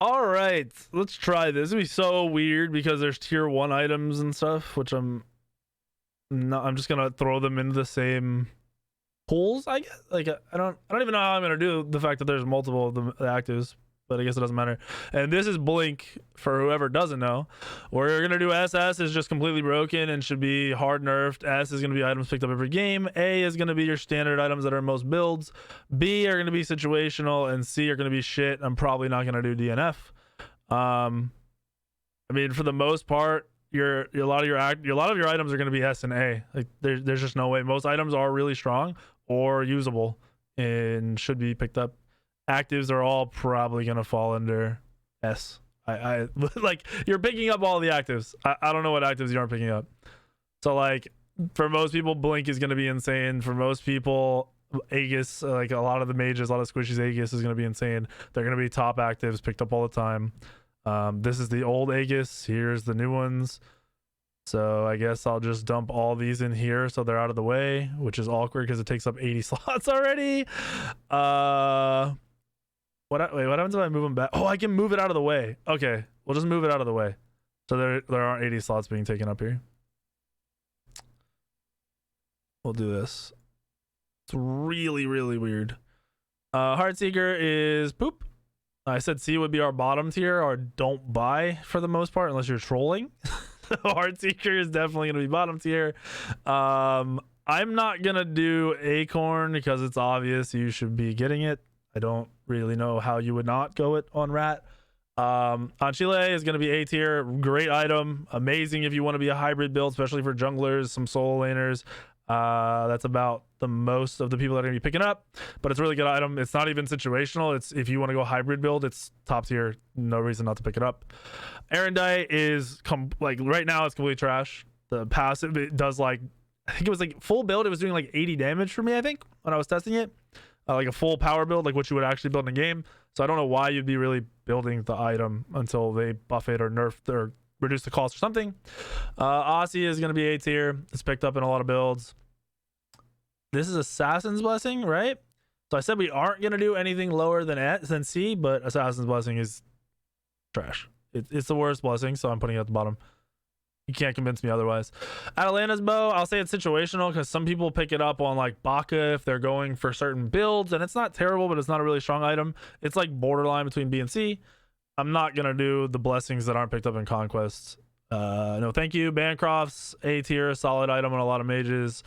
All right, let's try this. It'll be so weird because there's tier 1 items and stuff, which I'm just gonna throw them into the same pools, I guess. Like I don't even know how I'm gonna do the fact that there's multiple of the actives, but I guess it doesn't matter. And this is Blink for whoever doesn't know. We're gonna do SS is just completely broken and should be hard nerfed. S is gonna be items picked up every game. A is gonna be your standard items that are in most builds. B are gonna be situational, and C are gonna be shit. I'm probably not gonna do DNF. I mean, for the most part, a lot of your items are gonna be S and A. Like there's just no way. Most items are really strong or usable and should be picked up. Actives are all probably gonna fall under S. I like, you're picking up all the actives. I don't know what actives you aren't picking up. So like, for most people, Blink is gonna be insane. For most people, Aegis, like a lot of the mages, a lot of squishies, Aegis is gonna be insane. They're gonna be top actives picked up all the time. This is the old Aegis. Here's the new ones. So I guess I'll just dump all these in here so they're out of the way, which is awkward because it takes up 80 slots already. What happens if I move them back? Oh, I can move it out of the way. Okay, we'll just move it out of the way. So there aren't 80 slots being taken up here. We'll do this. It's really, really weird. Heartseeker is poop. I said C would be our bottom tier, or don't buy for the most part, unless you're trolling. Heartseeker is definitely going to be bottom tier. I'm not going to do Acorn because it's obvious you should be getting it. I don't really know how you would not go it on Rat. Chile is going to be A tier. Great item. Amazing if you want to be a hybrid build, especially for junglers, some solo laners. That's about the most of the people that are going to be picking up, but it's a really good item. It's not even situational. It's if you want to go hybrid build, it's top tier. No reason not to pick it up. Erendite is like right now it's completely trash. The passive, it does like, I think it was like full build, it was doing like 80 damage for me, I think, when I was testing it. Like a full power build, like what you would actually build in a game. So I don't know why you'd be really building the item until they buff it or nerf or reduce the cost or something. Aussie is going to be A tier. It's picked up in a lot of builds. This is Assassin's Blessing, right? So I said we aren't going to do anything lower than C, but Assassin's Blessing is trash. It's the worst blessing, so I'm putting it at the bottom. You can't convince me otherwise. Atalana's bow, I'll say it's situational because some people pick it up on like Baka if they're going for certain builds, and it's not terrible, but it's not a really strong item. It's like borderline between B and C. I'm not going to do the blessings that aren't picked up in Conquest. No, thank you. Bancroft's A tier, solid item on a lot of mages.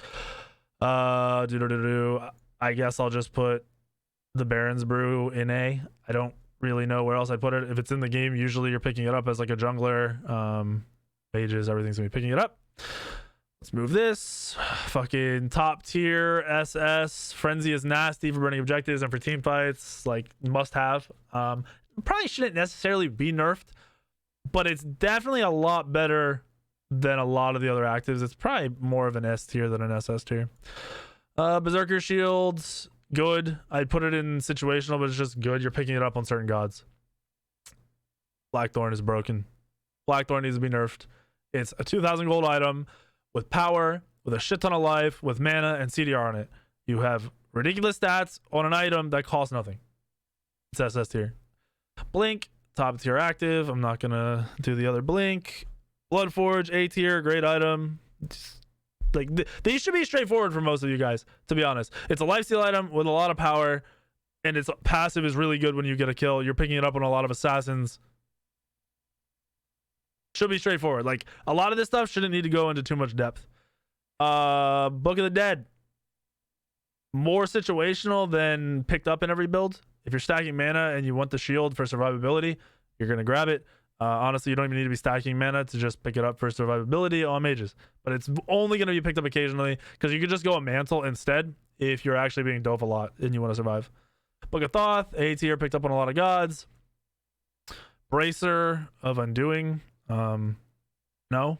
I guess I'll just put the Baron's Brew in A. I don't really know where else I'd put it. If it's in the game, usually you're picking it up as like a jungler. Mages, everything's gonna be picking it up. Let's move this. Fucking top tier SS. Frenzy is nasty for burning objectives and for team fights. Like, must have. Probably shouldn't necessarily be nerfed, but it's definitely a lot better than a lot of the other actives. It's probably more of an S tier than an SS tier. Berserker Shields, good. I'd put it in situational, but it's just good. You're picking it up on certain gods. Blackthorn is broken. Blackthorn needs to be nerfed. It's a 2,000 gold item with power, with a shit ton of life, with mana and CDR on it. You have ridiculous stats on an item that costs nothing. It's SS tier. Blink, top tier active. I'm not gonna do the other Blink. Bloodforge, A tier, great item. Like, these should be straightforward for most of you guys, to be honest. It's a lifesteal item with a lot of power, and its passive is really good when you get a kill. You're picking it up on a lot of assassins. Should be straightforward. Like, a lot of this stuff shouldn't need to go into too much depth. Book of the Dead. More situational than picked up in every build. If you're stacking mana and you want the shield for survivability, you're going to grab it. Honestly, you don't even need to be stacking mana to just pick it up for survivability on mages. But it's only going to be picked up occasionally because you could just go a Mantle instead if you're actually being dove a lot and you want to survive. Book of Thoth, A tier, picked up on a lot of gods. Bracer of Undoing. No.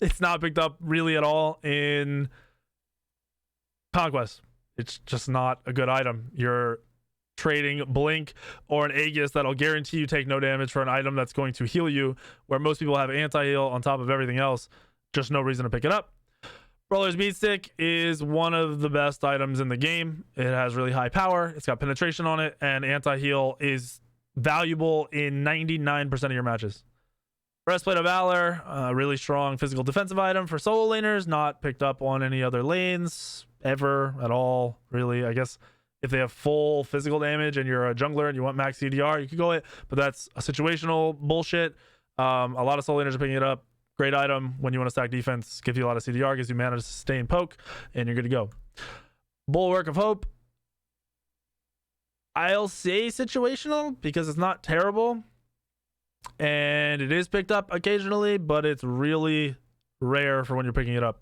It's not picked up really at all in Conquest. It's just not a good item. You're trading Blink or an Aegis that'll guarantee you take no damage for an item that's going to heal you, where most people have anti-heal on top of everything else. Just no reason to pick it up. Brawler's Beatstick is one of the best items in the game. It has really high power. It's got penetration on it, and anti-heal is valuable in 99% of your matches. Breastplate of Valor, really strong physical defensive item for solo laners, not picked up on any other lanes ever at all, really. I guess if they have full physical damage and you're a jungler and you want max CDR, you could go it, but that's a situational bullshit. A lot of solo laners are picking it up. Great item when you want to stack defense, gives you a lot of CDR, gives you mana to sustain poke, and you're good to go. Bulwark of Hope, I'll say situational because it's not terrible. And it is picked up occasionally, but it's really rare for when you're picking it up.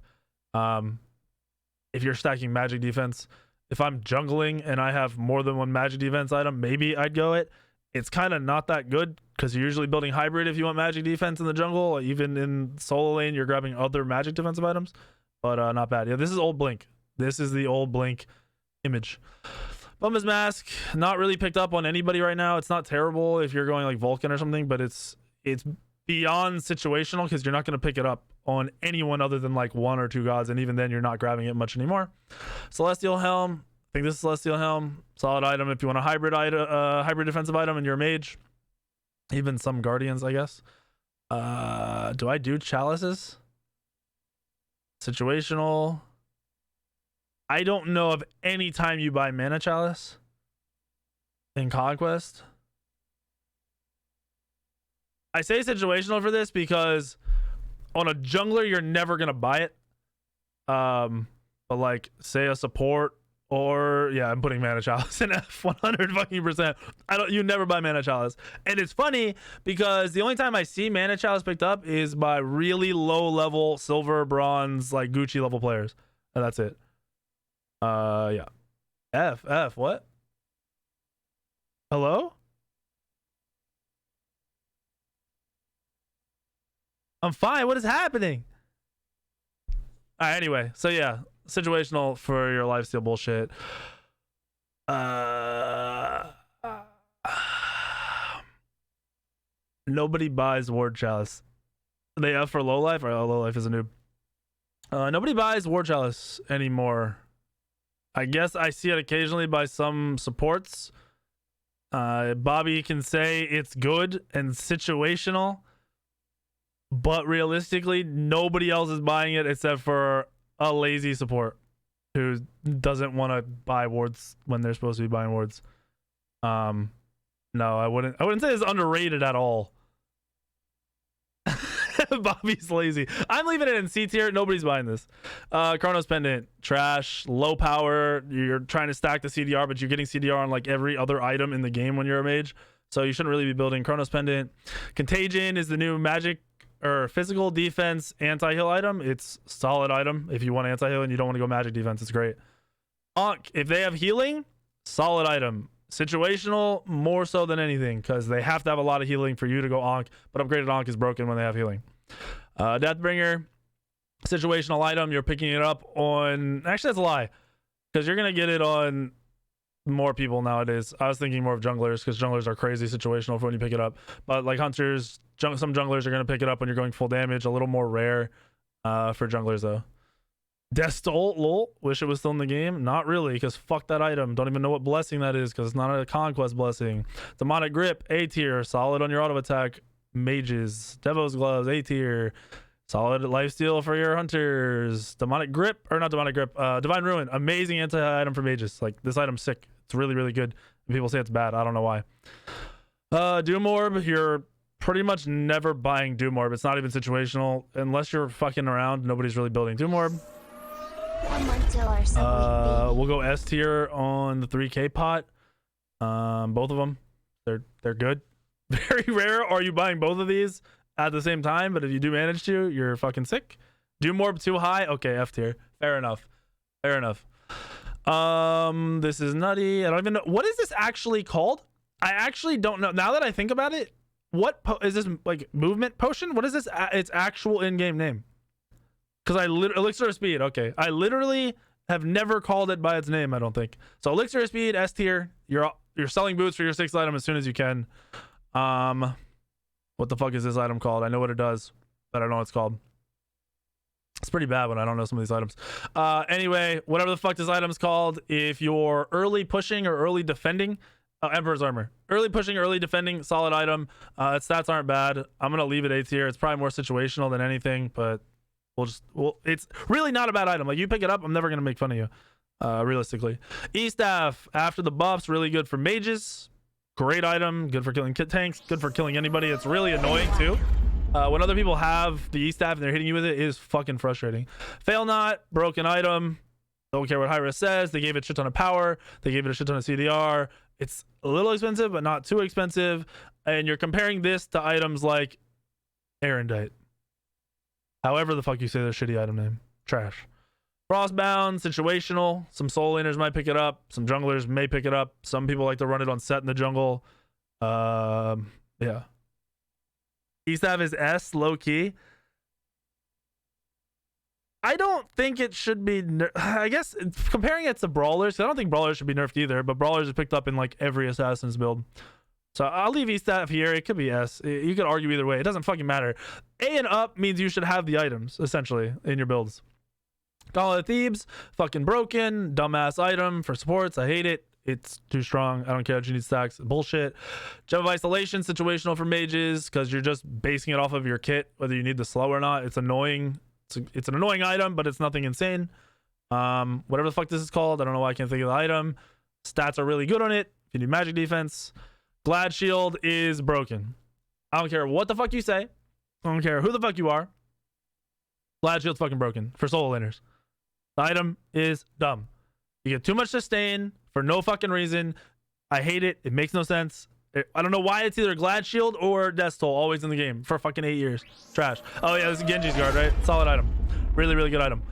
If you're stacking magic defense, if I'm jungling and I have more than one magic defense item, maybe I'd go it. It's kind of not that good because you're usually building hybrid if you want magic defense in the jungle. Even in solo lane, you're grabbing other magic defensive items, but not bad. Yeah, this is old Blink. This is the old Blink image. Bumba's Mask, not really picked up on anybody right now. It's not terrible if you're going like Vulcan or something, but it's beyond situational because you're not going to pick it up on anyone other than like one or two gods, and even then you're not grabbing it much anymore. Celestial Helm, I think this is Celestial Helm. Solid item if you want a hybrid defensive item and you're a mage. Even some Guardians, I guess. Do I do Chalices? Situational. I don't know of any time you buy Mana Chalice in Conquest. I say situational for this because on a jungler, you're never going to buy it. But like, say a support or, yeah, I'm putting Mana Chalice in F 100%. You never buy Mana Chalice. And it's funny because the only time I see Mana Chalice picked up is by really low level silver, bronze, like Gucci level players. And that's it. Yeah. F, what? Hello? I'm fine. What is happening? All right, anyway. So yeah, situational for your lifesteal bullshit. Nobody buys Ward Chalice. They F for low life, or low life is a noob. Nobody buys Ward Chalice anymore. I guess I see it occasionally by some supports. Bobby can say it's good and situational, but realistically, nobody else is buying it except for a lazy support who doesn't want to buy wards when they're supposed to be buying wards. No, I wouldn't say it's underrated at all. Bobby's lazy. I'm leaving it in C tier. Nobody's buying this. Chronos Pendant, trash, low power. You're trying to stack the CDR, but you're getting CDR on like every other item in the game when you're a mage. So you shouldn't really be building Chronos Pendant. Contagion is the new magic or physical defense anti-heal item. It's solid item. If you want anti-heal and you don't want to go magic defense, it's great. Ankh, if they have healing, solid item. Situational more so than anything because they have to have a lot of healing for you to go Ankh, but upgraded Ankh is broken when they have healing. Deathbringer, situational item. You're picking it up on, actually that's a lie because you're gonna get it on more people nowadays. I was thinking more of junglers because junglers are crazy situational for when you pick it up, but like hunters, some junglers are gonna pick it up when you're going full damage. A little more rare for junglers though. Deathstole, lol. Wish it was still in the game. Not really, because fuck that item. Don't even know what blessing that is, because it's not a conquest blessing. Demonic Grip, A tier. Solid on your auto attack. Mages. Devo's Gloves, A tier. Solid lifesteal for your hunters. Demonic Grip, or not Demonic Grip. Divine Ruin. Amazing anti-item for mages. Like, this item's sick. It's really, really good. And people say it's bad. I don't know why. Doom Orb, you're pretty much never buying Doom Orb. It's not even situational. Unless you're fucking around, nobody's really building Doom Orb. We'll go S tier on the 3K pot. Both of them, they're good. Very rare are you buying both of these at the same time, but if you do manage to, you're fucking sick. Doom Orb too high. Okay, F tier. Fair enough. This is nutty. I don't even know what is this actually called. I actually don't know. Now that I think about it, what is this, like movement potion? What is this? Its actual in-game name? Because Elixir of Speed. Okay, I literally have never called it by its name. I don't think so. Elixir of Speed, S tier. You're selling boots for your 6th item as soon as you can. What the fuck is this item called? I know what it does, but I don't know what it's called. It's pretty bad when I don't know some of these items. Anyway, whatever the fuck this item's called, if you're early pushing or early defending Oh, Emperor's Armor. Early pushing, early defending, solid item. Its stats aren't bad. I'm going to leave it A tier. It's probably more situational than anything, but it's really not a bad item. Like, you pick it up, I'm never going to make fun of you, realistically. E-Staff, after the buffs, really good for mages. Great item. Good for killing tanks. Good for killing anybody. It's really annoying, too. When other people have the E-Staff and they're hitting you with it is fucking frustrating. Fail Not, broken item. Don't care what high-risk says. They gave it a shit ton of power. They gave it a shit ton of CDR. It's a little expensive, but not too expensive. And you're comparing this to items like Erendite. However the fuck you say their shitty item name. Trash. Frostbound, situational. Some soul laners might pick it up. Some junglers may pick it up. Some people like to run it on set in the jungle. Yeah. E-Staff is S, low-key. I don't think it should be... I guess comparing it to Brawlers, I don't think Brawlers should be nerfed either, but Brawlers is picked up in like every Assassin's build. So I'll leave E-Staff here. It could be S. You could argue either way. It doesn't fucking matter. A and up means you should have the items, essentially, in your builds. Gauntlet of Thebes, fucking broken. Dumbass item for supports. I hate it. It's too strong. I don't care if you need stacks. Bullshit. Gem of Isolation, situational for mages, because you're just basing it off of your kit, whether you need the slow or not. It's annoying. It's an annoying item, but it's nothing insane. Whatever the fuck this is called, I don't know why I can't think of the item. Stats are really good on it. If you need magic defense. Glad Shield is broken. I don't care what the fuck you say. I don't care who the fuck you are. Glad Shield's fucking broken for solo laners. The item is dumb. You get too much sustain for no fucking reason. I hate it. It makes no sense. I don't know why it's either Glad Shield or Death Toll always in the game for fucking 8 years. Trash. Oh yeah, this is Genji's guard, right? Solid item. Really, really good item.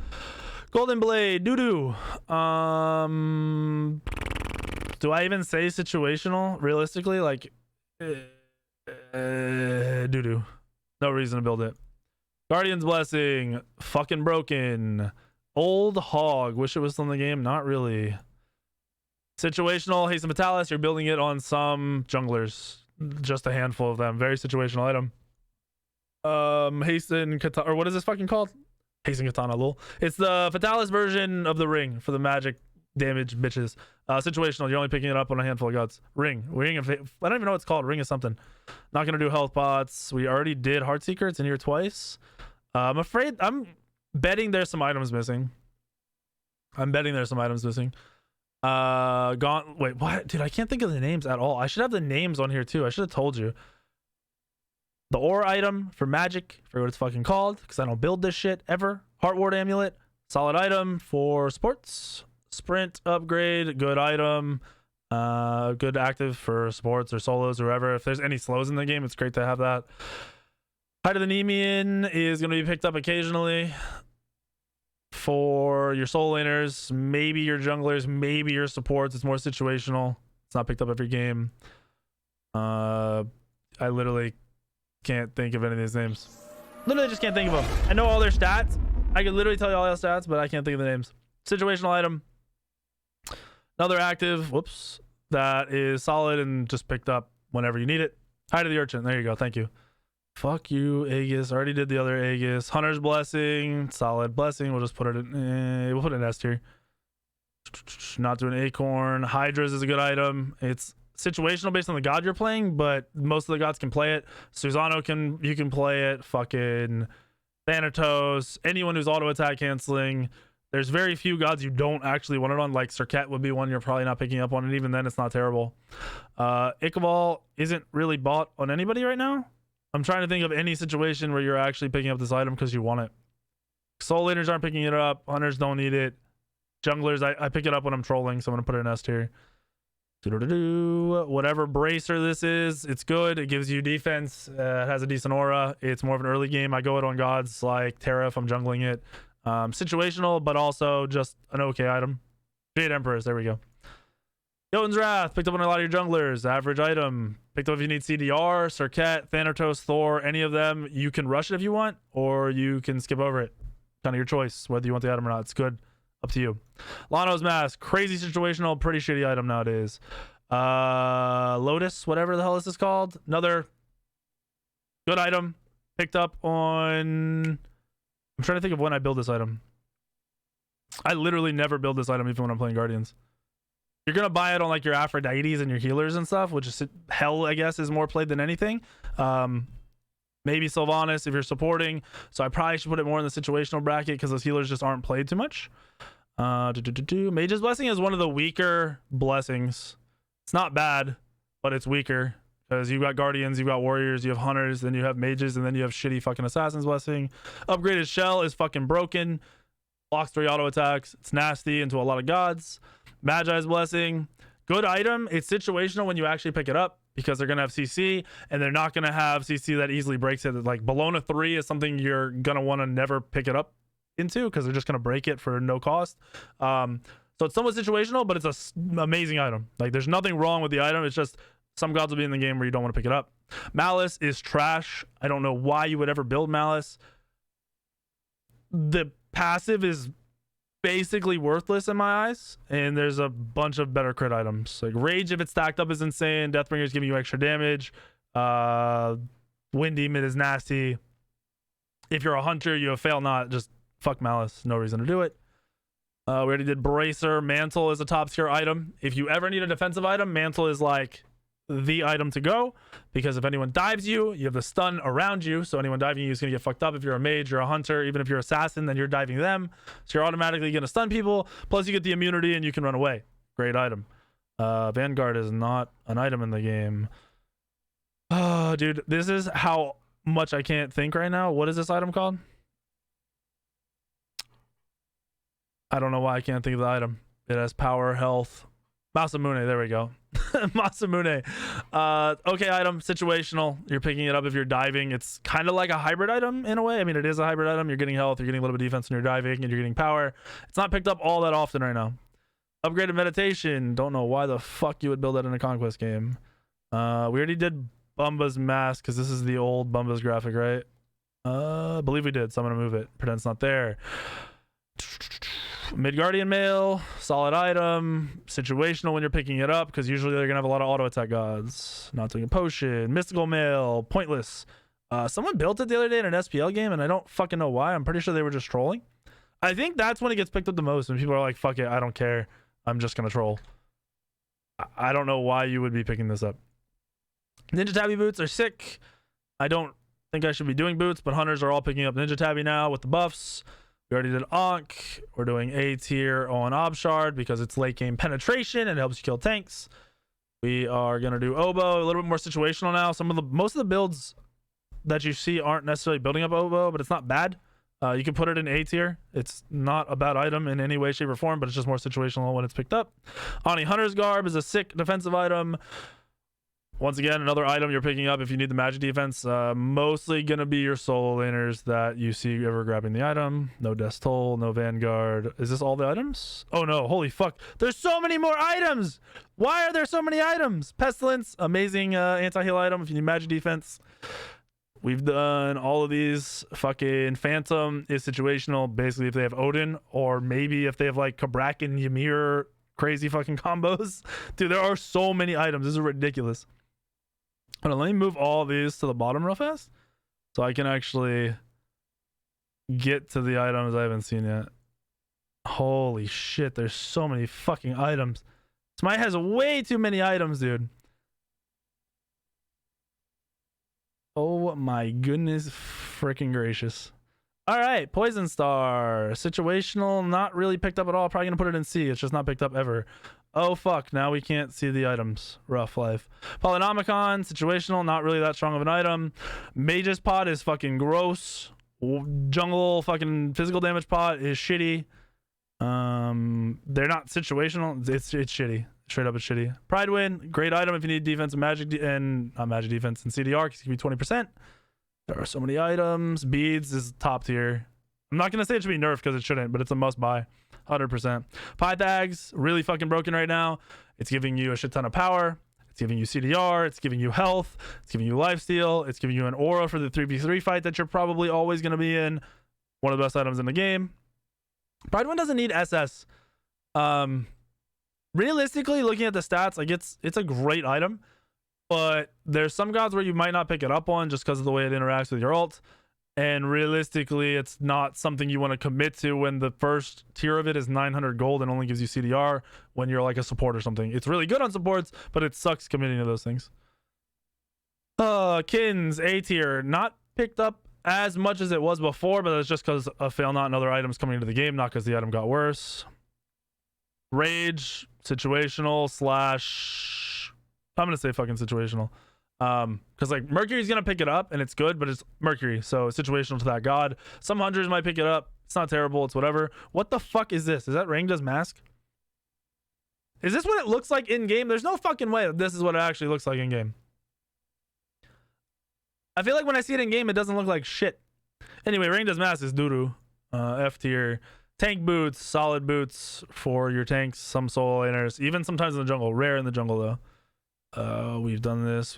Golden Blade, doo-doo. Do I even say situational? Realistically, like, doo-doo. No reason to build it. Guardian's Blessing, fucking broken. Old Hog, wish it was still in the game. Not really. Situational, Hasten Vitalis, you're building it on some junglers. Just a handful of them. Very situational item. Hasten Katana, or what is this fucking called? Hasten Katana, lol. It's the Vitalis version of the ring for the magic damage bitches. Situational, you're only picking it up on a handful of gods. Ring of I don't even know what it's called. Ring of something. Not gonna do health pots. We already did Heartseeker. It's in here twice. I'm betting there's some items missing. Wait, what? Dude, I can't think of the names at all. I should have the names on here too. I should have told you. The ore item for magic, for what it's fucking called, because I don't build this shit ever. Heart Ward Amulet, solid item for sports. Sprint upgrade, good item. Good active for sports or solos or whatever. If there's any slows in the game, it's great to have that. Height of the Nemean is going to be picked up occasionally for your soul laners, maybe your junglers, maybe your supports. It's more situational. It's not picked up every game. I literally can't think of any of these names. Literally just can't think of them. I know all their stats. I can literally tell you all their stats, but I can't think of the names. Situational item. Another active, whoops, that is solid and just picked up whenever you need it. Height of the Urchin. There you go. Thank you. Fuck you, Aegis. Already did the other Aegis. Hunter's Blessing. Solid blessing. We'll just put it in. We'll put it in S tier. Not doing Acorn. Hydra's is a good item. It's situational based on the god you're playing, but most of the gods can play it. Susano you can play it. Fucking Thanatos. Anyone who's auto attack canceling. There's very few gods you don't actually want it on. Like Serket would be one you're probably not picking up on, and even then it's not terrible. Ichabod isn't really bought on anybody right now. I'm trying to think of any situation where you're actually picking up this item because you want it. Soul laners aren't picking it up. Hunters don't need it. Junglers, I pick it up when I'm trolling, so I'm going to put it in S tier. Whatever bracer this is, it's good. It gives you defense. It has a decent aura. It's more of an early game. I go it on gods like Terra if I'm jungling it. Situational, but also just an okay item. Jade Emperors, there we go. Jotun's Wrath, picked up on a lot of your junglers. Average item. Picked up if you need CDR, Serket, Thanatos, Thor, any of them. You can rush it if you want, or you can skip over it. Kind of your choice, whether you want the item or not. It's good. Up to you. Lano's Mask, crazy situational, pretty shitty item nowadays. Lotus, whatever the hell this is called. Another good item. Picked up on... I'm trying to think of when I build this item. I literally never build this item even when I'm playing Guardians. you're gonna buy it on like your Aphrodites and your healers and stuff, which is hell, I guess, is more played than anything. Maybe Sylvanas if you're supporting. So I probably should put it more in the situational bracket because those healers just aren't played too much. Mage's Blessing is one of the weaker blessings. It's not bad, but it's weaker because you've got Guardians, you've got Warriors, you have Hunters, then you have Mages, and then you have shitty fucking Assassin's Blessing. Upgraded Shell is fucking broken. Blocks 3 auto attacks. It's nasty into a lot of gods. Magi's Blessing, good item. It's situational when you actually pick it up because they're gonna have CC and they're not gonna have CC that easily breaks it. Like Bologna 3 is something you're gonna want to never pick it up into because they're just gonna break it for no cost. So it's somewhat situational, but it's an amazing item. Like there's nothing wrong with the item. It's just some gods will be in the game where you don't want to pick it up. Malice is trash. I don't know why you would ever build Malice. The passive is basically worthless in my eyes, and there's a bunch of better crit items. Like Rage, if it's stacked up, is insane. Deathbringer is giving you extra damage. Wind Demon is nasty. If you're a hunter, you have Fail Not, just fuck Malice. No reason to do it. We already did Bracer. Mantle is a top tier item. If you ever need a defensive item, Mantle is like the item to go, because if anyone dives you, you have the stun around you, so anyone diving you is going to get fucked up. If you're a mage, you're a hunter, even if you're assassin, then you're diving them, so you're automatically going to stun people, plus you get the immunity and you can run away. Great item. Vanguard is not an item in the game. Oh dude, this is how much I can't think right now. What is this item called? I don't know why I can't think of the item. It has power, health. Masamune, there we go. Masamune. Okay, item, situational. You're picking it up if you're diving. It's kind of like a hybrid item in a way. I mean, it is a hybrid item. You're getting health, you're getting a little bit of defense when you're diving, and you're getting power. It's not picked up all that often right now. Upgraded meditation. Don't know why the fuck you would build that in a conquest game. We already did Bumba's mask because this is the old Bumba's graphic, right? I believe we did, so I'm gonna move it. Pretend it's not there. Midgardian Mail, solid item, situational when you're picking it up because usually they're gonna have a lot of auto attack gods. Not doing a potion. Mystical Mail, pointless. Someone built it the other day in an SPL game and I don't fucking know why. I'm pretty sure they were just trolling. I think that's when it gets picked up the most, when people are like, fuck it, I don't care, I'm just gonna troll. I don't know why you would be picking this up. Ninja Tabi boots are sick. I don't think I should be doing boots, but hunters are all picking up Ninja Tabi now with the buffs. We already did Ankh. We're doing A tier on Obshard because it's late game penetration and it helps you kill tanks. We are gonna do Oboe, a little bit more situational now. Most of the builds that you see aren't necessarily building up Oboe, but it's not bad. You can put it in A tier. It's not a bad item in any way, shape, or form, but it's just more situational when it's picked up. Ani Hunter's Garb is a sick defensive item. Once again, another item you're picking up if you need the magic defense. Mostly gonna be your solo laners that you see ever grabbing the item. No Death Toll, no Vanguard. Is this all the items? Oh no, holy fuck. There's so many more items! Why are there so many items? Pestilence, amazing anti-heal item if you need magic defense. We've done all of these. Fucking Phantom is situational, basically if they have Odin, or maybe if they have like Kabrak and Ymir crazy fucking combos. Dude, there are so many items. This is ridiculous. Hold on, let me move all these to the bottom real fast so I can actually get to the items I haven't seen yet. Holy shit, there's so many fucking items. Smite has way too many items, dude. Oh my goodness freaking gracious. All right, Poison Star. Situational, not really picked up at all. Probably gonna put it in C. It's just not picked up ever. Oh fuck, now we can't see the items. Rough life. Polynomicon, situational, not really that strong of an item. Mage's Pot is fucking gross. Jungle fucking physical damage pot is shitty. They're not situational. It's shitty. Straight up it's shitty. Pride Wind, great item if you need defense and magic not magic defense and CDR, because it can be 20%. There are so many items. Beads is top tier. I'm not gonna say it should be nerfed because it shouldn't, but it's a must buy. 100%. Pythags, really fucking broken right now. It's giving you a shit ton of power. It's giving you CDR. It's giving you health. It's giving you lifesteal. It's giving you an aura for the 3v3 fight that you're probably always going to be in. One of the best items in the game. Pride One doesn't need SS. Realistically, looking at the stats, like it's a great item, but there's some gods where you might not pick it up on just because of the way it interacts with your ult. And realistically, it's not something you want to commit to when the first tier of it is 900 gold and only gives you CDR when you're like a support or something. It's really good on supports, but it sucks committing to those things. Kins, A tier. Not picked up as much as it was before, but that's just because of fail not and other items coming into the game, not because the item got worse. Rage, situational slash... I'm going to say fucking situational. Because like Mercury's gonna pick it up and it's good, but it's Mercury, so it's situational to that god. Some hundreds might pick it up. It's not terrible, it's whatever. What the fuck is this? Is that Rangda's mask? Is this what it looks like in game? There's no fucking way that this is what it actually looks like in game. I feel like when I see it in game, it doesn't look like shit. Anyway, Rangda's mask is doo-doo. F tier. Tank boots, solid boots for your tanks, some soul laners, even sometimes in the jungle. Rare in the jungle though. We've done this.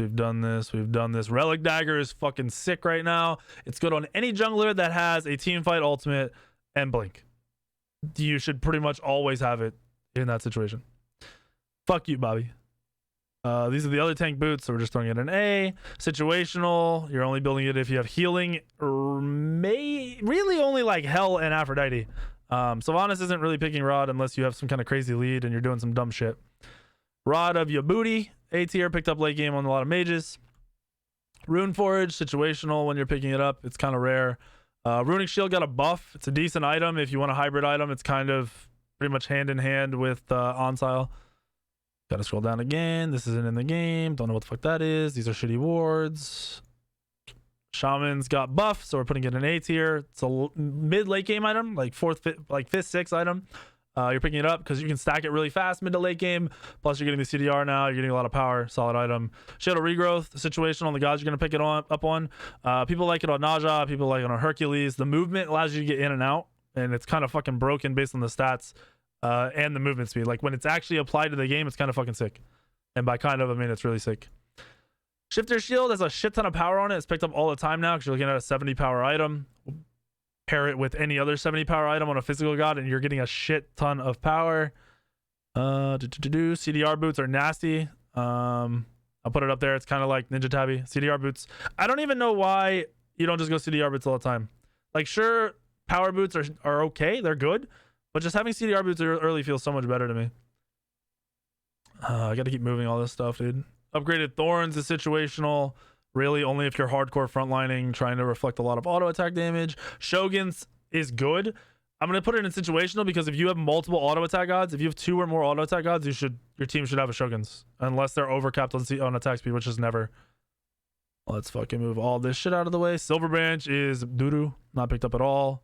Relic Dagger is fucking sick right now. It's good on any jungler that has a team fight ultimate and blink. You should pretty much always have it in that situation. Fuck you, Bobby. These are the other tank boots, so we're just throwing it in A. Situational, you're only building it if you have healing, or really only like Hell and Aphrodite. Sylvanas isn't really picking Rod unless you have some kind of crazy lead and you're doing some dumb shit. Rod of your booty, A tier, picked up late game on a lot of mages. Rune Forge, situational when you're picking it up. It's kind of rare. Runic Shield got a buff. It's a decent item. If you want a hybrid item, it's kind of pretty much hand in hand with Onsile. Gotta scroll down again. This isn't in the game. Don't know what the fuck that is. These are shitty wards. Shaman's got buff, so we're putting it in A tier. It's a mid late game item, like fourth, fifth, sixth item. You're picking it up because you can stack it really fast mid to late game. Plus, you're getting the CDR now. You're getting a lot of power. Solid item. Shadow Regrowth, situation on the gods you're going to pick it up on. People like it on Naja. People like it on Hercules. The movement allows you to get in and out, and it's kind of fucking broken based on the stats and the movement speed. Like, when it's actually applied to the game, it's kind of fucking sick. And by kind of, I mean it's really sick. Shifter Shield has a shit ton of power on it. It's picked up all the time now because you're looking at a 70 power item. Pair it with any other 70 power item on a physical god and you're getting a shit ton of power. CDR boots are nasty. I'll put it up there. It's kind of like Ninja Tabi. CDR boots. I don't even know why you don't just go CDR boots all the time. Like, sure, power boots are okay. They're good. But just having CDR boots early feels so much better to me. I got to keep moving all this stuff, dude. Upgraded Thorns is situational. Really, only if you're hardcore frontlining, trying to reflect a lot of auto attack damage. Shogun's is good. I'm gonna put it in situational because if you have multiple auto attack gods, if you have 2 or more auto attack gods, your team should have a Shogun's, unless they're overcapped on attack speed, which is never. Let's fucking move all this shit out of the way. Silver Branch is doo-doo, not picked up at all,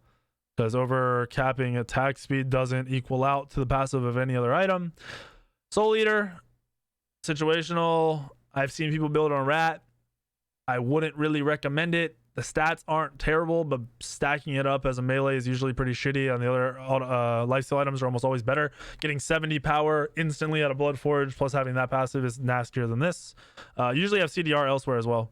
because overcapping attack speed doesn't equal out to the passive of any other item. Soul Eater, situational. I've seen people build on Rat. I wouldn't really recommend it. The stats aren't terrible, but stacking it up as a melee is usually pretty shitty. And the other lifesteal items are almost always better. Getting 70 power instantly out of Bloodforge, plus having that passive is nastier than this. Usually have CDR elsewhere as well.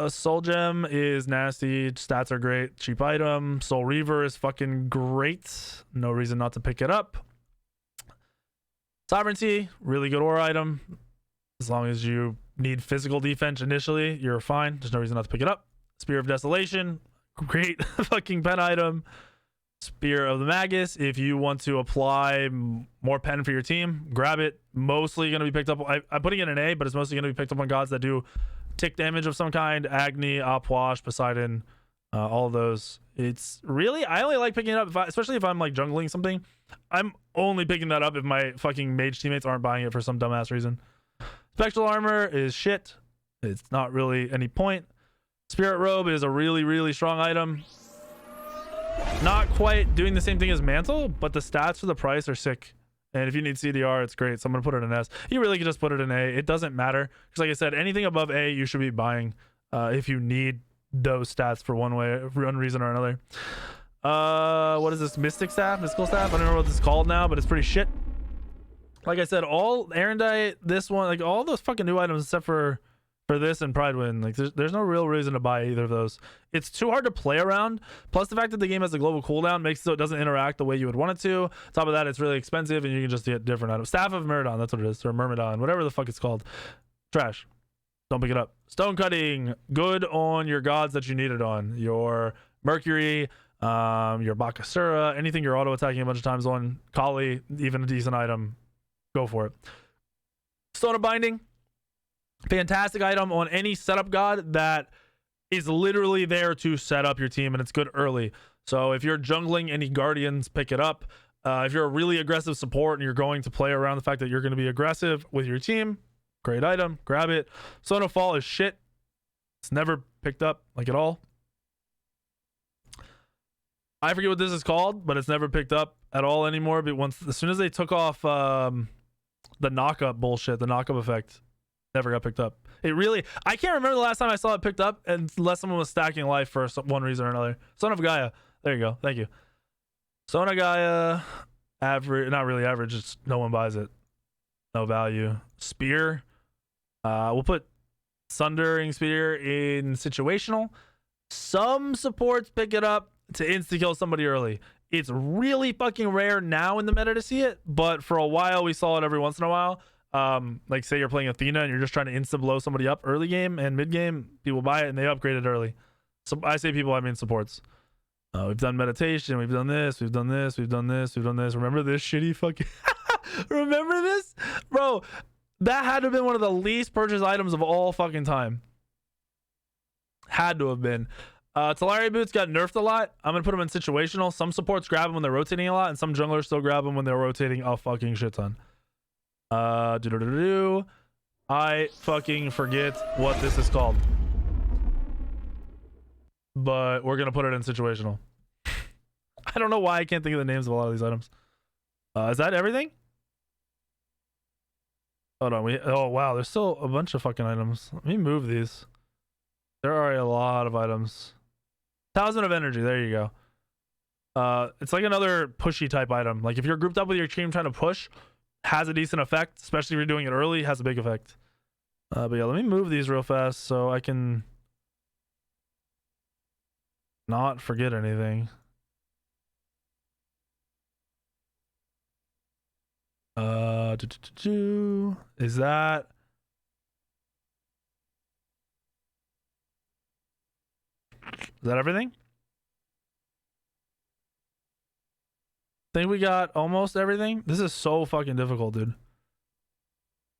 Soul Gem is nasty. Stats are great. Cheap item. Soul Reaver is fucking great. No reason not to pick it up. Sovereignty, really good ore item. As long as you need physical defense initially, you're fine. There's no reason not to pick it up. Spear of Desolation, great fucking pen item. Spear of the Magus, if you want to apply more pen for your team, grab it. Mostly going to be picked up. I'm putting it in A, but it's mostly going to be picked up on gods that do tick damage of some kind. Agni, Opwash, Poseidon, all of those. It's really, I only like picking it up, especially if I'm like jungling something. I'm only picking that up if my fucking mage teammates aren't buying it for some dumbass reason. Spectral Armor is shit. It's not really any point. Spirit Robe is a really, really strong item. Not quite doing the same thing as Mantle, but the stats for the price are sick. And if you need CDR, it's great. So I'm going to put it in S. You really can just put it in A. It doesn't matter. Because like I said, anything above A, you should be buying if you need those stats for one reason or another. What is this? Mystical Staff? I don't know what this is called now, but it's pretty shit. Like I said, all Erendite, this one, like all those fucking new items except for this and Pridewind, like there's no real reason to buy either of those. It's too hard to play around. Plus the fact that the game has a global cooldown makes it so it doesn't interact the way you would want it to. On top of that, it's really expensive and you can just get different items. Staff of Myrmidon, that's what it is, or Myrmidon, whatever the fuck it's called. Trash. Don't pick it up. Stone cutting, good on your gods that you need it on. Your Mercury, your Bakasura, anything you're auto attacking a bunch of times on. Kali, even a decent item. Go for it. Stone of Binding, fantastic item on any setup god that is literally there to set up your team, and it's good early. So if you're jungling any guardians, pick it up. If you're a really aggressive support and you're going to play around the fact that you're going to be aggressive with your team, great item, grab it. Stone of Fall is shit. It's never picked up like at all. I forget what this is called, but it's never picked up at all anymore. But as soon as they took off the knock-up bullshit, the knock-up effect, never got picked up. I can't remember the last time I saw it picked up unless someone was stacking life for one reason or another. Son of Gaia. There you go. Thank you. Son of Gaia, average, not really average, just no one buys it. No value. Spear. We'll put Sundering Spear in situational. Some supports pick it up to insta-kill somebody early. It's really fucking rare now in the meta to see it, but for a while we saw it every once in a while. Like say you're playing Athena and you're just trying to insta-blow somebody up early game and mid game, people buy it and they upgrade it early. So I say people, I mean supports. We've done meditation, we've done this, we've done this, we've done this, we've done this. Remember this shitty fucking remember this? Bro, that had to have been one of the least purchased items of all fucking time. Had to have been. Solari Boots got nerfed a lot. I'm gonna put them in situational. Some supports grab them when they're rotating a lot, and some junglers still grab them when they're rotating a fucking shit ton. I fucking forget what this is called, but we're gonna put it in situational. I don't know why I can't think of the names of a lot of these items. Is that everything? Hold on. Oh wow, there's still a bunch of fucking items. Let me move these. There are a lot of items. 1,000 of energy. There you go. It's like another pushy type item. Like if you're grouped up with your team trying to push, has a decent effect, especially if you're doing it early, has a big effect. But yeah, let me move these real fast so I can not forget anything. Is that everything? Think we got almost everything. This is so fucking difficult, dude.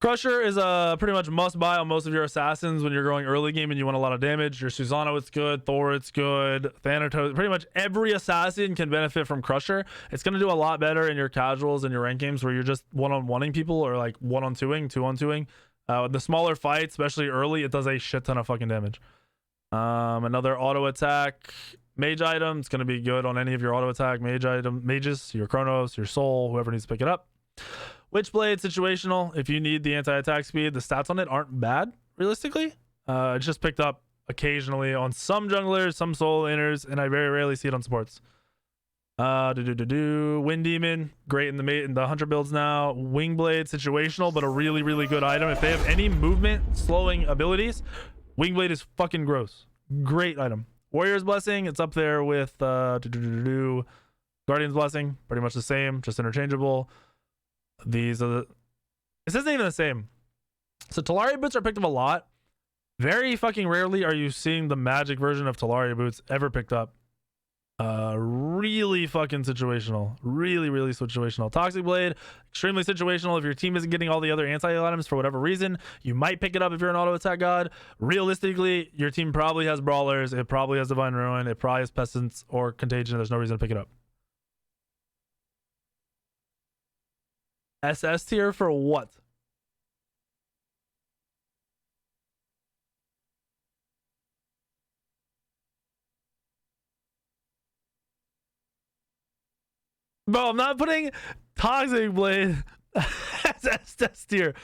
Crusher is a pretty much must buy on most of your assassins when you're going early game and you want a lot of damage. Your Susano, it's good. Thor, it's good. Thanatos, pretty much every assassin can benefit from Crusher. It's going to do a lot better in your casuals and your rank games where you're just one-on-oneing people or like one-on-twoing, two-on-twoing. The smaller fights, especially early, it does a shit ton of fucking damage. Another auto attack mage item. It's going to be good on any of your auto attack mages, your Chronos, your Soul, whoever needs to pick it up. Witchblade, situational. If you need the anti-attack speed, the stats on it aren't bad, realistically. It's just picked up occasionally on some junglers, some soul inners, and I very rarely see it on supports. Wind Demon, great in the hunter builds now. Wingblade, situational, but a really, really good item. If they have any movement slowing abilities, Wingblade is fucking gross. Great item. Warrior's Blessing, it's up there with Guardian's Blessing, pretty much the same, just interchangeable. These are the... This isn't even the same. So Solari Boots are picked up a lot. Very fucking rarely are you seeing the magic version of Solari Boots ever picked up. Really fucking situational. Really, really situational. Toxic Blade, extremely situational. If your team isn't getting all the other anti-heal items for whatever reason, you might pick it up if you're an auto attack god. Realistically, your team probably has Brawlers. It probably has Divine Ruin. It probably has Pestilence or Contagion. There's no reason to pick it up. SS tier for what? Bro, I'm not putting Toxic Blade as SS tier.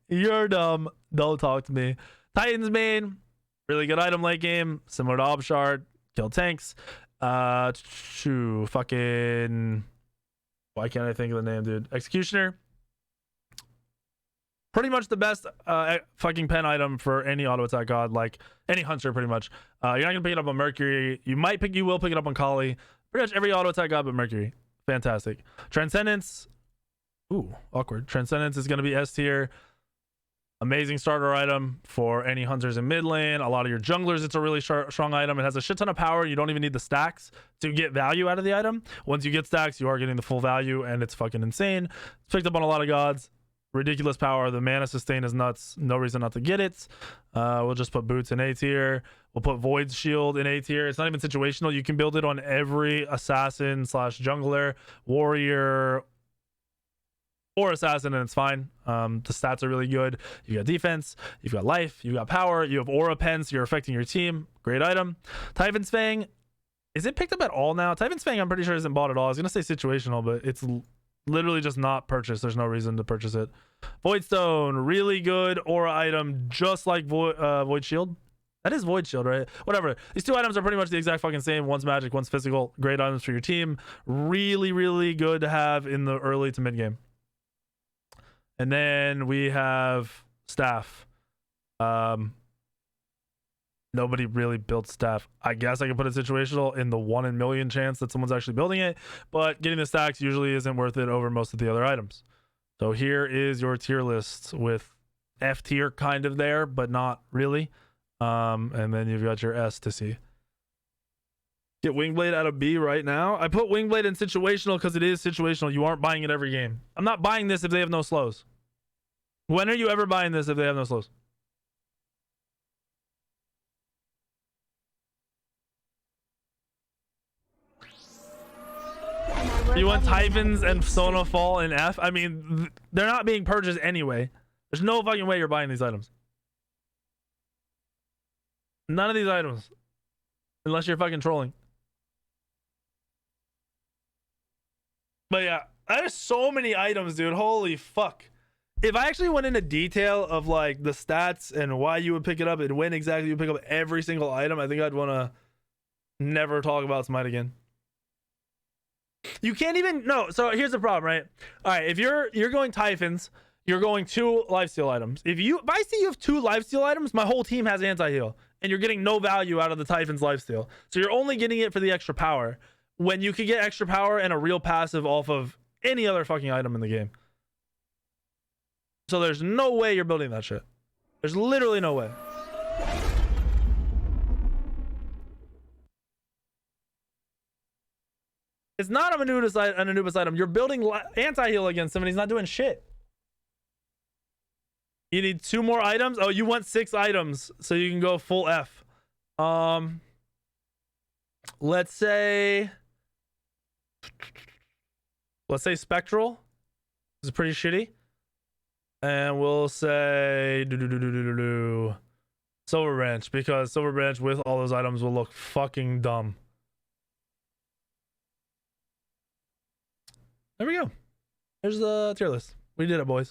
You're dumb. Don't talk to me. Titan's Bane, really good item late game, similar to Obshard, kill tanks. Fucking, why can't I think of the name, dude? Executioner. Pretty much the best fucking pen item for any auto attack god, like any hunter, pretty much. You're not gonna pick it up on Mercury. You will pick it up on Kali. Pretty much every auto attack god but Mercury. Fantastic. Transcendence. Ooh, awkward. Transcendence is gonna be S tier. Amazing starter item for any hunters in mid lane. A lot of your junglers, it's a really strong item. It has a shit ton of power. You don't even need the stacks to get value out of the item. Once you get stacks, you are getting the full value, and it's fucking insane. It's picked up on a lot of gods. Ridiculous power. The mana sustain is nuts. No reason not to get it. We'll just put Boots in A tier. We'll put Void's Shield in A tier. It's not even situational. You can build it on every assassin / jungler, warrior, or assassin, and it's fine. The stats are really good. You got defense, you've got life, you got power, you have aura pens, you're affecting your team. Great item. Typhon's Fang, is it picked up at all now? Typhon's Fang, I'm pretty sure isn't bought at all. I was gonna say situational, but it's literally just not purchased. There's no reason to purchase it. Voidstone, really good aura item, just like Void Shield. That is Void Shield, right? Whatever. These two items are pretty much the exact fucking same. One's magic, one's physical. Great items for your team. Really, really good to have in the early to mid game. And then we have staff. Nobody really built staff. I guess I could put it situational in the 1 in a million chance that someone's actually building it, but getting the stacks usually isn't worth it over most of the other items. So here is your tier list with F tier kind of there, but not really. And then you've got your S to C. Get Witchblade out of B right now. I put Witchblade in situational because it is situational. You aren't buying it every game. I'm not buying this if they have no slows. When are you ever buying this if they have no slows? You want Typhons and Sonafall in F? I mean, they're not being purchased anyway. There's no fucking way you're buying these items. None of these items. Unless you're fucking trolling. But yeah, there's so many items, dude. Holy fuck. If I actually went into detail of like the stats and why you would pick it up and when exactly you pick up every single item, I think I'd want to never talk about Smite again. You can't even so here's the problem, right? All right, if you're going Typhons, you're going 2 lifesteal items. If I see you have 2 lifesteal items, my whole team has anti-heal, and you're getting no value out of the Typhons lifesteal. So you're only getting it for the extra power when you could get extra power and a real passive off of any other fucking item in the game. So there's no way you're building that shit. There's literally no way. It's not an Anubis item. You're building anti-heal against him, and he's not doing shit. You need 2 more items? Oh, you want 6 items, so you can go full F. Let's say Spectral. This is pretty shitty. And we'll say Silver Branch, because Silver Branch with all those items will look fucking dumb. There we go. There's the tier list. We did it, boys.